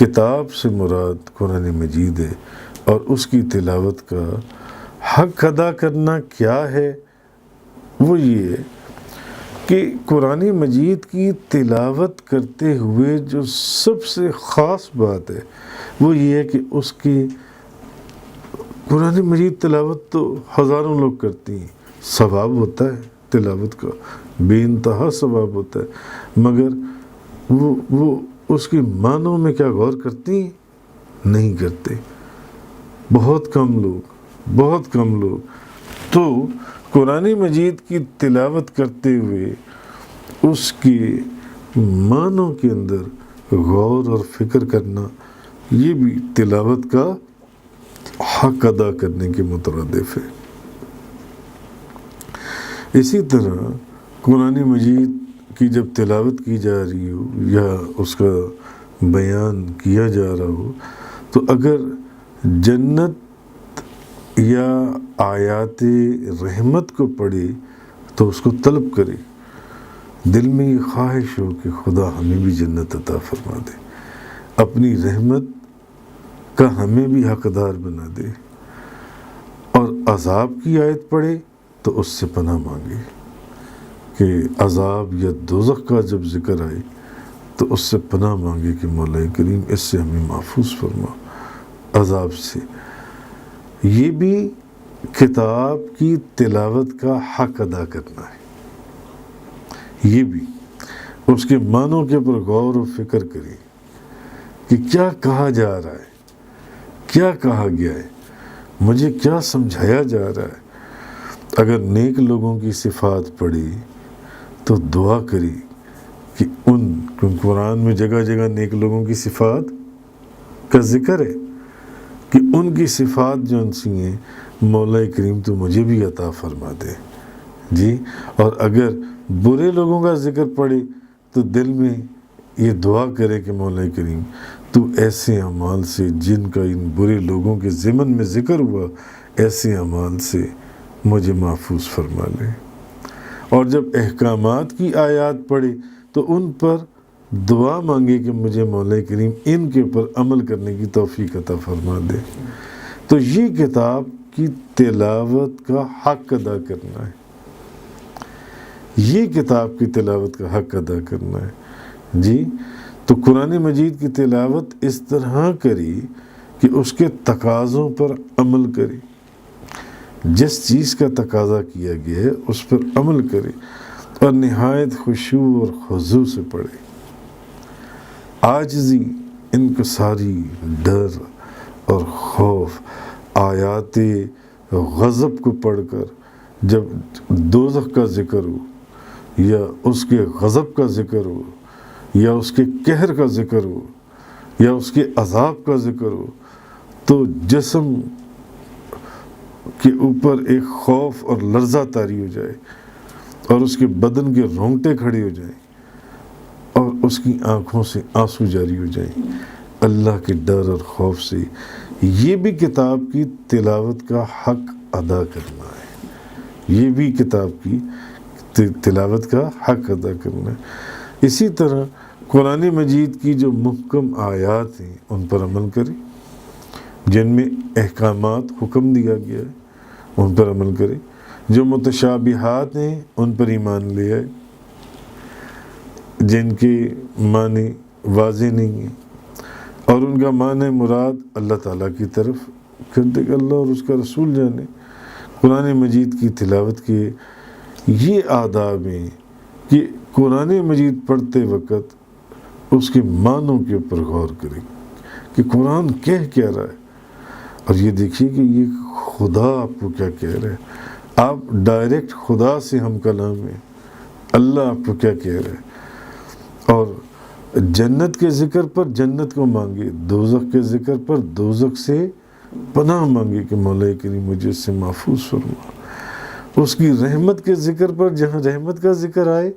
کتاب سے مراد قرآن مجید ہے، اور اس کی تلاوت کا حق ادا کرنا کیا ہے؟ وہ یہ ہے کہ قرآن مجید کی تلاوت کرتے ہوئے جو سب سے خاص بات ہے وہ یہ ہے کہ اس کی قرآن مجید تلاوت تو ہزاروں لوگ کرتی ہیں، ثواب ہوتا ہے تلاوت کا، بے انتہا ثواب ہوتا ہے، مگر وہ اس کی معنوں میں کیا غور کرتی ہیں؟ نہیں کرتے، بہت کم لوگ۔ تو قرآن مجید کی تلاوت کرتے ہوئے اس کے معنوں کے اندر غور اور فکر کرنا، یہ بھی تلاوت کا حق ادا کرنے کے مترادف ہے۔ اسی طرح قرآن مجید کی جب تلاوت کی جا رہی ہو یا اس کا بیان کیا جا رہا ہو، تو اگر جنت یا آیات رحمت کو پڑھے تو اس کو طلب کرے، دل میں یہ خواہش ہو کہ خدا ہمیں بھی جنت عطا فرما دے، اپنی رحمت کا ہمیں بھی حقدار بنا دے، اور عذاب کی آیت پڑھے تو اس سے پناہ مانگے کہ عذاب یا دوزخ کا جب ذکر آئے تو اس سے پناہ مانگے کہ مولا کریم اس سے ہمیں محفوظ فرما عذاب سے۔ یہ بھی کتاب کی تلاوت کا حق ادا کرنا ہے، یہ بھی اس کے معنوں کے اوپر غور و فکر کریں کہ کیا کہا جا رہا ہے، کیا کہا گیا ہے، مجھے کیا سمجھایا جا رہا ہے۔ اگر نیک لوگوں کی صفات پڑھی تو دعا کری کہ قرآن میں جگہ جگہ نیک لوگوں کی صفات کا ذکر ہے کہ ان کی صفات جو ان سی ہیں مولا کریم تو مجھے بھی عطا فرما دے جی۔ اور اگر برے لوگوں کا ذکر پڑھے تو دل میں یہ دعا کرے کہ مولا کریم تو ایسے اعمال سے جن کا ان برے لوگوں کے ضمن میں ذکر ہوا، ایسے اعمال سے مجھے محفوظ فرما لے۔ اور جب احکامات کی آیات پڑھے تو ان پر دعا مانگے کہ مجھے مولا کریم ان کے اوپر عمل کرنے کی توفیق عطا فرما دے۔ تو یہ کتاب کی تلاوت کا حق ادا کرنا ہے، یہ کتاب کی تلاوت کا حق ادا کرنا ہے جی۔ تو قرآن مجید کی تلاوت اس طرح کری کہ اس کے تقاضوں پر عمل کرے، جس چیز کا تقاضا کیا گیا ہے اس پر عمل کرے، اور نہایت خشوع اور خضوع سے پڑھے، عاجزی، انکساری، ڈر اور خوف۔ آیات غضب کو پڑھ کر جب دوزخ کا ذکر ہو یا اس کے غضب کا ذکر ہو یا اس کے قہر کا ذکر ہو یا اس کے عذاب کا ذکر ہو، تو جسم کے اوپر ایک خوف اور لرزہ طاری ہو جائے، اور اس کے بدن کے رونگٹے کھڑے ہو جائیں، اور اس کی آنکھوں سے آنسو جاری ہو جائیں اللہ کے ڈر اور خوف سے۔ یہ بھی کتاب کی تلاوت کا حق ادا کرنا ہے، یہ بھی کتاب کی تلاوت کا حق ادا کرنا ہے۔ اسی طرح قرآن مجید کی جو محکم آیات ہیں ان پر عمل کرے، جن میں احکامات حکم دیا گیا ہے ان پر عمل کرے، جو متشابہات ہیں ان پر ایمان لے آئے، جن کے معنی واضح نہیں ہیں اور ان کا معنی مراد اللہ تعالیٰ کی طرف کر دے گا، اللہ اور اس کا رسول جانے۔ قرآن مجید کی تلاوت کے یہ آداب ہیں کہ قرآن مجید پڑھتے وقت اس کے معنوں کے اوپر غور کریں کہ قرآن کہہ کیا رہا ہے، اور یہ دیکھیے کہ یہ خدا آپ کو کیا کہہ رہا ہے، آپ ڈائریکٹ خدا سے ہم کلام ہیں، اللہ آپ کو کیا کہہ رہا ہے۔ اور جنت کے ذکر پر جنت کو مانگے، دوزخ کے ذکر پر دوزخ سے پناہ مانگے کہ مولا کریم مجھے اس سے محفوظ فرما۔ اس کی رحمت کے ذکر پر جہاں رحمت کا ذکر آئے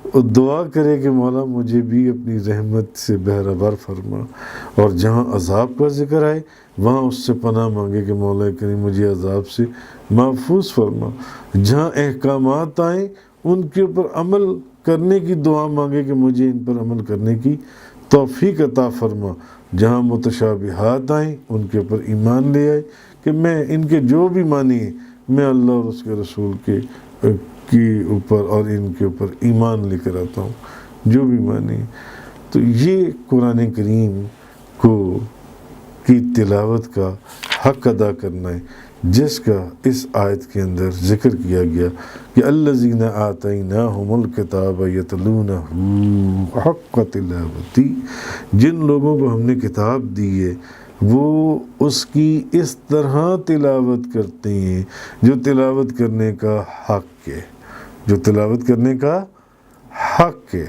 اور دعا کرے کہ مولا مجھے بھی اپنی رحمت سے بہرہبر فرما، اور جہاں عذاب کا ذکر آئے وہاں اس سے پناہ مانگے کہ مولا کریم مجھے عذاب سے محفوظ فرما۔ جہاں احکامات آئیں ان کے اوپر عمل کرنے کی دعا مانگے کہ مجھے ان پر عمل کرنے کی توفیق عطا فرما، جہاں متشابہات آئیں ان کے اوپر ایمان لے آئے کہ میں ان کے جو بھی معنی ہے میں اللہ اور اس کے رسول کے اوپر اور ان کے اوپر ایمان لے کر آتا ہوں، جو بھی معنی ہے۔ تو یہ قرآن کریم کی تلاوت کا حق ادا کرنا ہے، جس کا اس آیت کے اندر ذکر کیا گیا کہ الذین آتیناہم الکتاب یتلونہ حق تلاوتی، جن لوگوں کو ہم نے کتاب دی ہے وہ اس کی اس طرح تلاوت کرتے ہیں جو تلاوت کرنے کا حق ہے، جو تلاوت کرنے کا حق ہے۔